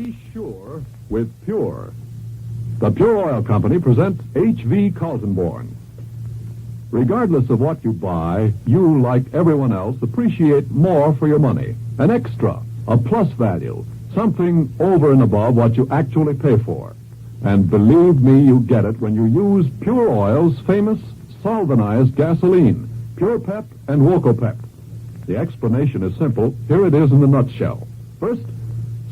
Be sure with Pure. The Pure Oil Company presents H.V. Kaltenborn. Regardless of what you buy, you, like everyone else, appreciate more for your money. An extra, a plus value, something over and above what you actually pay for. And believe me, you get it when you use Pure Oil's famous solvanized gasoline, Pure Pep and Wokopep. The explanation is simple. Here it is in a nutshell. First,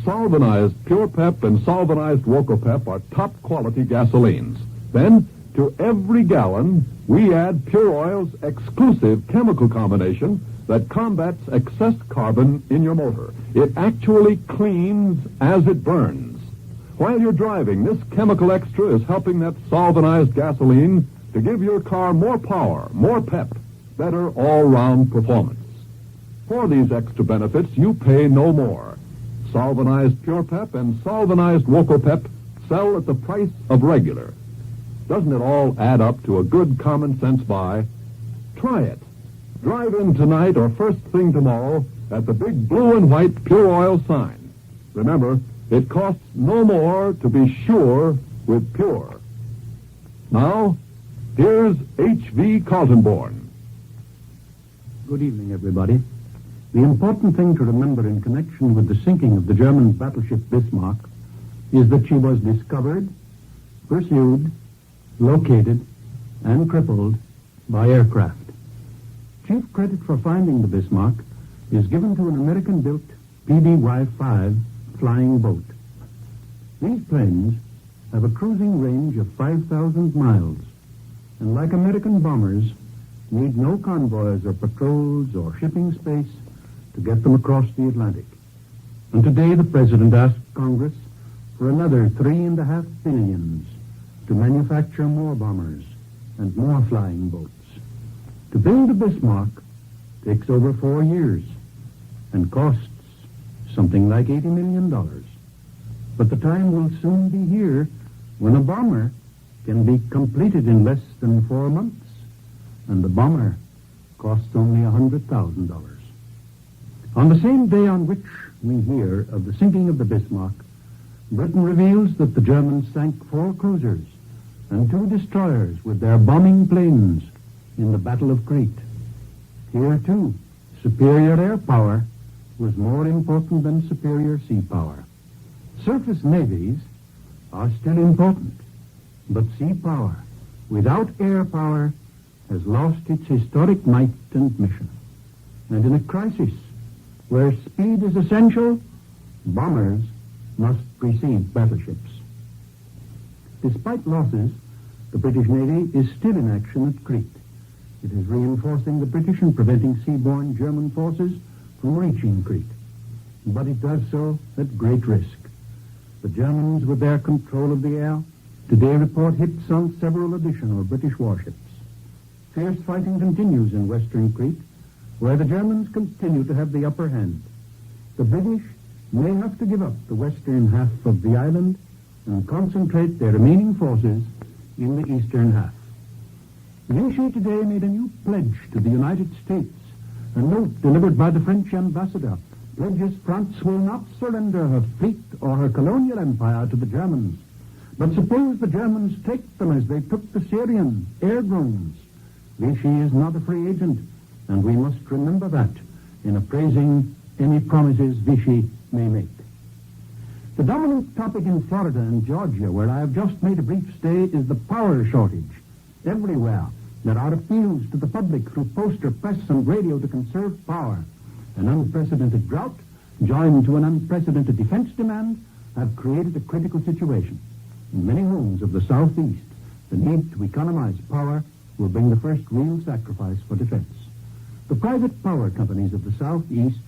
solvanized Pure Pep and solvanized Wokopep are top-quality gasolines. Then, to every gallon, we add Pure Oil's exclusive chemical combination that combats excess carbon in your motor. It actually cleans as it burns. While you're driving, this chemical extra is helping that solvanized gasoline to give your car more power, more pep, better all-round performance. For these extra benefits, you pay no more. Solvanized Pure Pep and solvanized Wokopep sell at the price of regular. Doesn't it all add up to a good common sense buy? Try it. Drive in tonight or first thing tomorrow at the big blue and white Pure Oil sign. Remember, it costs no more to be sure with Pure. Now, here's H.V. Kaltenborn. Good evening, everybody. The important thing to remember in connection with the sinking of the German battleship Bismarck is that she was discovered, pursued, located, and crippled by aircraft. Chief credit for finding the Bismarck is given to an American-built PDY-5 flying boat. These planes have a cruising range of 5,000 miles, and like American bombers, need no convoys or patrols or shipping space to get them across the Atlantic. And today the President asked Congress for another $3.5 billion to manufacture more bombers and more flying boats. To build a Bismarck takes over 4 years and costs something like $80 million. But the time will soon be here when a bomber can be completed in less than 4 months, and the bomber costs only $100,000. On the same day on which we hear of the sinking of the Bismarck, Britain reveals that the Germans sank 4 cruisers and 2 destroyers with their bombing planes in the Battle of Crete. Here, too, superior air power was more important than superior sea power. Surface navies are still important, but sea power, without air power, has lost its historic might and mission. And in a crisis where speed is essential, bombers must precede battleships. Despite losses, the British Navy is still in action at Crete. It is reinforcing the British and preventing seaborne German forces from reaching Crete. But it does so at great risk. The Germans, with their control of the air, today report hits on several additional British warships. Fierce fighting continues in western Crete, where the Germans continue to have the upper hand. The British may have to give up the western half of the island and concentrate their remaining forces in the eastern half. Vichy today made a new pledge to the United States. A note delivered by the French ambassador pledges France will not surrender her fleet or her colonial empire to the Germans. But suppose the Germans take them as they took the Syrian air drones. Vichy is not a free agent, and we must remember that in appraising any promises Vichy may make. The dominant topic in Florida and Georgia, where I have just made a brief stay, is the power shortage. Everywhere there are appeals to the public through poster, press, and radio to conserve power. An unprecedented drought, joined to an unprecedented defense demand, have created a critical situation. In many homes of the Southeast, the need to economize power will bring the first real sacrifice for defense. The private power companies of the Southeast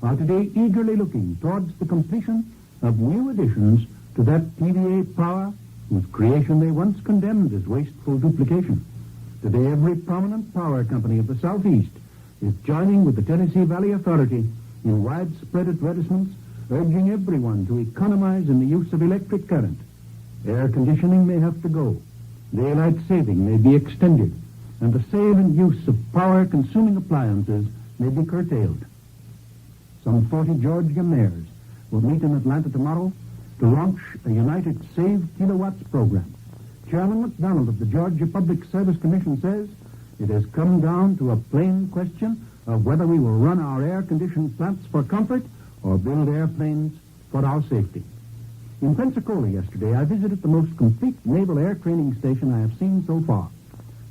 are today eagerly looking towards the completion of new additions to that TVA power whose creation they once condemned as wasteful duplication. Today, every prominent power company of the Southeast is joining with the Tennessee Valley Authority in widespread advertisements urging everyone to economize in the use of electric current. Air conditioning may have to go. Daylight saving may be extended, and the sale and use of power-consuming appliances may be curtailed. Some 40 Georgia mayors will meet in Atlanta tomorrow to launch a United Save Kilowatts program. Chairman McDonald of the Georgia Public Service Commission says it has come down to a plain question of whether we will run our air-conditioned plants for comfort or build airplanes for our safety. In Pensacola yesterday, I visited the most complete naval air training station I have seen so far.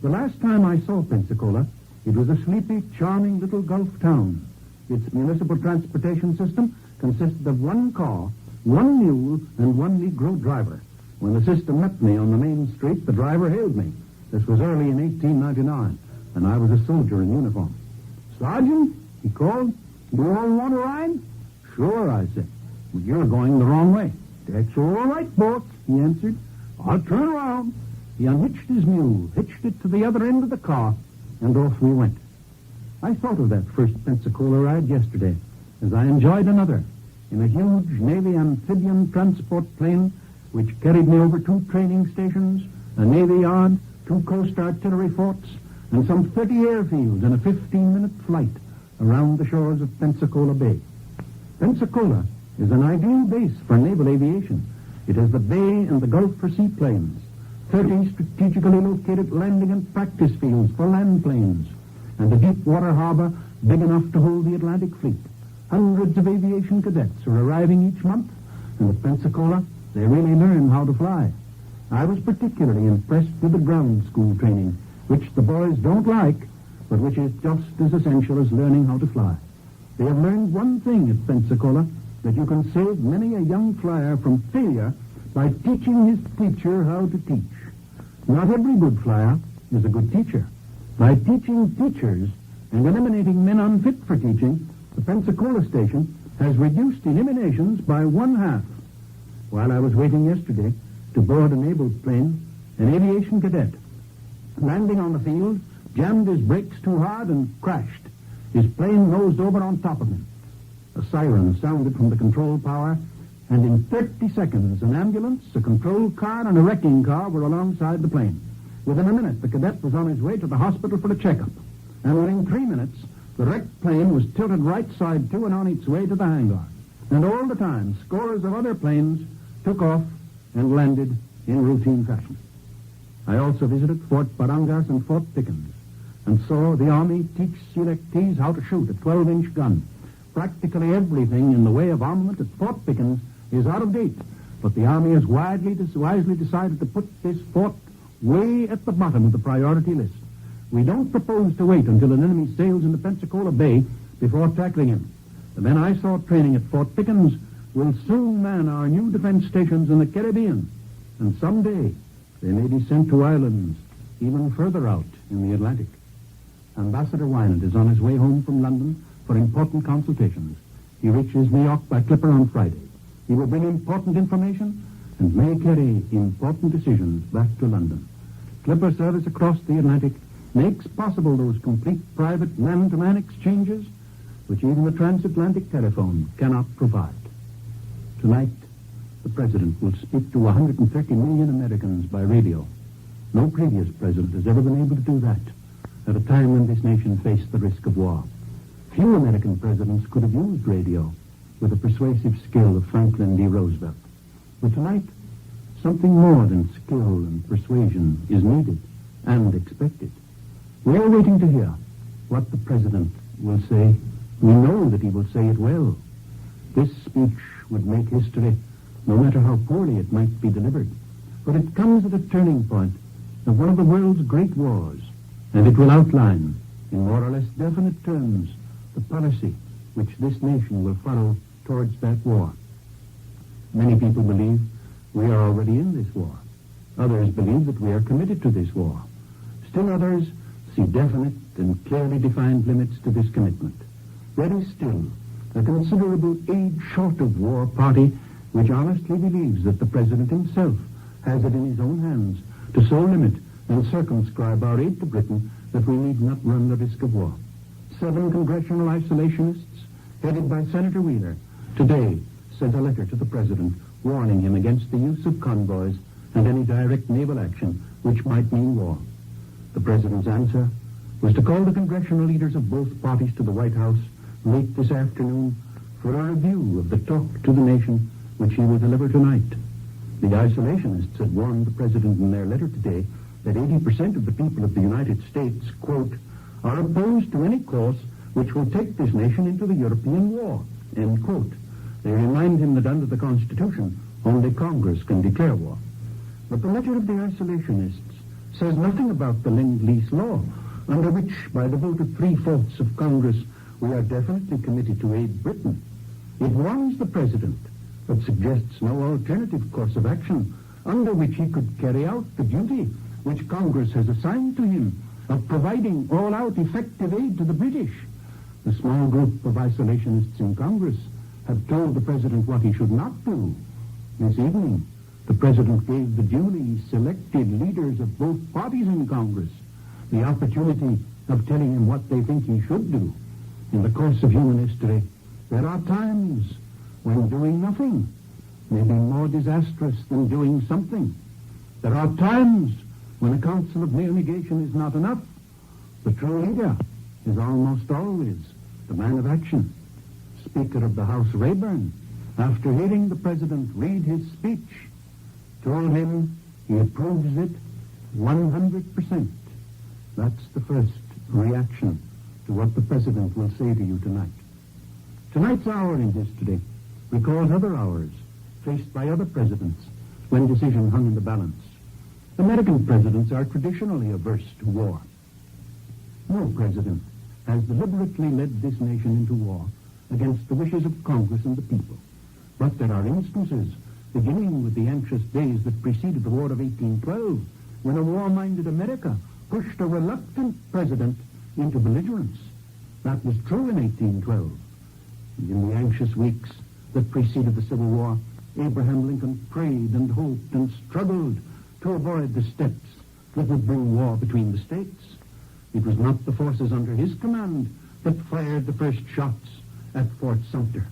The last time I saw Pensacola, it was a sleepy, charming little Gulf town. Its municipal transportation system consisted of one car, one mule, and one Negro driver. When the system met me on the main street, the driver hailed me. This was early in 1899, and I was a soldier in uniform. "Sergeant," he called, "you all want a ride?" "Sure," I said. "But you're going the wrong way." "That's all right, boss," he answered. "I'll turn around." He unhitched his mule, hitched it to the other end of the car, and off we went. I thought of that first Pensacola ride yesterday, as I enjoyed another, in a huge Navy amphibian transport plane which carried me over 2 training stations, a Navy yard, 2 Coast Artillery forts, and some 30 airfields in a 15-minute flight around the shores of Pensacola Bay. Pensacola is an ideal base for naval aviation. It has the bay and the Gulf for seaplanes, 30 strategically located landing and practice fields for land planes, and a deep water harbor big enough to hold the Atlantic fleet. Hundreds of aviation cadets are arriving each month, and at Pensacola, they really learn how to fly. I was particularly impressed with the ground school training, which the boys don't like, but which is just as essential as learning how to fly. They have learned one thing at Pensacola, that you can save many a young flyer from failure by teaching his teacher how to teach. Not every good flyer is a good teacher. By teaching teachers and eliminating men unfit for teaching, the Pensacola station has reduced eliminations by 1/2. While I was waiting yesterday to board a naval plane, an aviation cadet, landing on the field, jammed his brakes too hard and crashed. His plane nosed over on top of him. A siren sounded from the control tower, and in 30 seconds, an ambulance, a control car, and a wrecking car were alongside the plane. Within a minute, the cadet was on his way to the hospital for a checkup. And within 3 minutes, the wrecked plane was tilted right side to and on its way to the hangar. And all the time, scores of other planes took off and landed in routine fashion. I also visited Fort Barangas and Fort Pickens and saw the Army teach selectees how to shoot a 12-inch gun. Practically everything in the way of armament at Fort Pickens is out of date, but the Army has wisely decided to put this fort way at the bottom of the priority list. We don't propose to wait until an enemy sails into Pensacola Bay before tackling him. The men I saw training at Fort Pickens will soon man our new defense stations in the Caribbean, and someday they may be sent to islands even further out in the Atlantic. Ambassador Wynant is on his way home from London for important consultations. He reaches New York by clipper on Friday. He will bring important information and may carry important decisions back to London. Clipper service across the Atlantic makes possible those complete private man-to-man exchanges which even the transatlantic telephone cannot provide. Tonight, the President will speak to 130 million Americans by radio. No previous president has ever been able to do that at a time when this nation faced the risk of war. Few American presidents could have used radio with the persuasive skill of Franklin D. Roosevelt. But tonight, something more than skill and persuasion is needed and expected. We are waiting to hear what the President will say. We know that he will say it well. This speech would make history, no matter how poorly it might be delivered. But it comes at a turning point of one of the world's great wars, and it will outline, in more or less definite terms, the policy which this nation will follow towards that war. Many people believe we are already in this war. Others believe that we are committed to this war. Still others see definite and clearly defined limits to this commitment. There is still a considerable age short of war party which honestly believes that the President himself has it in his own hands to so limit and circumscribe our aid to Britain that we need not run the risk of war. 7 congressional isolationists, headed by Senator Wheeler, today sent a letter to the President warning him against the use of convoys and any direct naval action which might mean war. The President's answer was to call the congressional leaders of both parties to the White House late this afternoon for a review of the talk to the nation which he will deliver tonight. The isolationists had warned the president in their letter today that 80% of the people of the United States, quote, are opposed to any course which will take this nation into the European war, end quote. They remind him that under the Constitution, only Congress can declare war. But the letter of the isolationists says nothing about the Lend-Lease law, under which, by the vote of 3/4 of Congress, we are definitely committed to aid Britain. It warns the president, but suggests no alternative course of action under which he could carry out the duty which Congress has assigned to him of providing all-out effective aid to the British. The small group of isolationists in Congress have told the president what he should not do. This evening, the president gave the duly selected leaders of both parties in Congress the opportunity of telling him what they think he should do. In the course of human history, there are times when doing nothing may be more disastrous than doing something. There are times when a council of mere negation is not enough. The true leader is almost always the man of action. Speaker of the House Rayburn, after hearing the president read his speech, told him he approves it 100%. That's the first reaction to what the president will say to you tonight. Tonight's hour in history recalls other hours faced by other presidents when decision hung in the balance. American presidents are traditionally averse to war. No president has deliberately led this nation into war against the wishes of Congress and the people. But there are instances, beginning with the anxious days that preceded the War of 1812, when a war-minded America pushed a reluctant president into belligerence. That was true in 1812. And in the anxious weeks that preceded the Civil War, Abraham Lincoln prayed and hoped and struggled to avoid the steps that would bring war between the states. It was not the forces under his command that fired the first shots at Fort Sumter.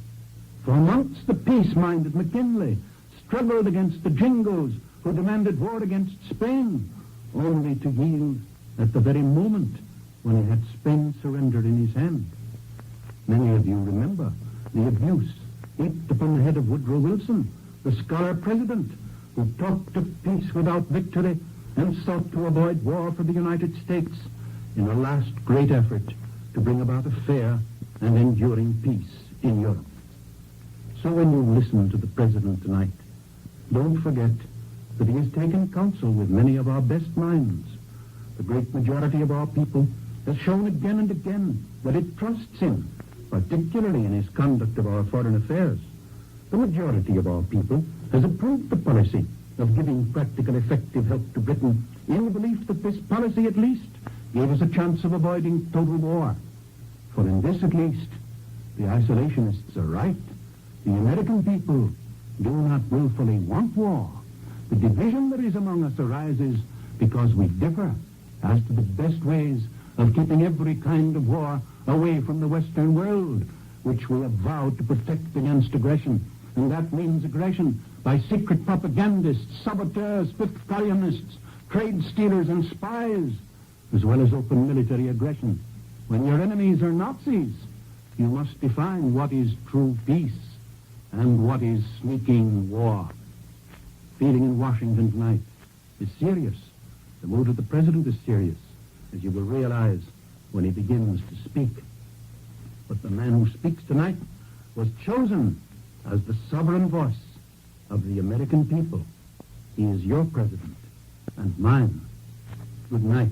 For months, the peace-minded McKinley struggled against the Jingles who demanded war against Spain, only to yield at the very moment when he had Spain surrender in his hand. Many of you remember the abuse heaped upon the head of Woodrow Wilson, the scholar president who talked of peace without victory and sought to avoid war for the United States in a last great effort to bring about a fair and enduring peace in Europe. So when you listen to the president tonight, don't forget that he has taken counsel with many of our best minds. The great majority of our people has shown again and again that it trusts him, particularly in his conduct of our foreign affairs. The majority of our people has approved the policy of giving practical, effective help to Britain in the belief that this policy, at least, gave us a chance of avoiding total war. For in this, at least, the isolationists are right. The American people do not willfully want war. The division that is among us arises because we differ as to the best ways of keeping every kind of war away from the Western world, which we have vowed to protect against aggression. And that means aggression by secret propagandists, saboteurs, fifth columnists, trade stealers, and spies, as well as open military aggression. When your enemies are Nazis, you must define what is true peace and what is sneaking war. Feeling in Washington tonight is serious. The mood of the president is serious, as you will realize when he begins to speak. But the man who speaks tonight was chosen as the sovereign voice of the American people. He is your president and mine. Good night.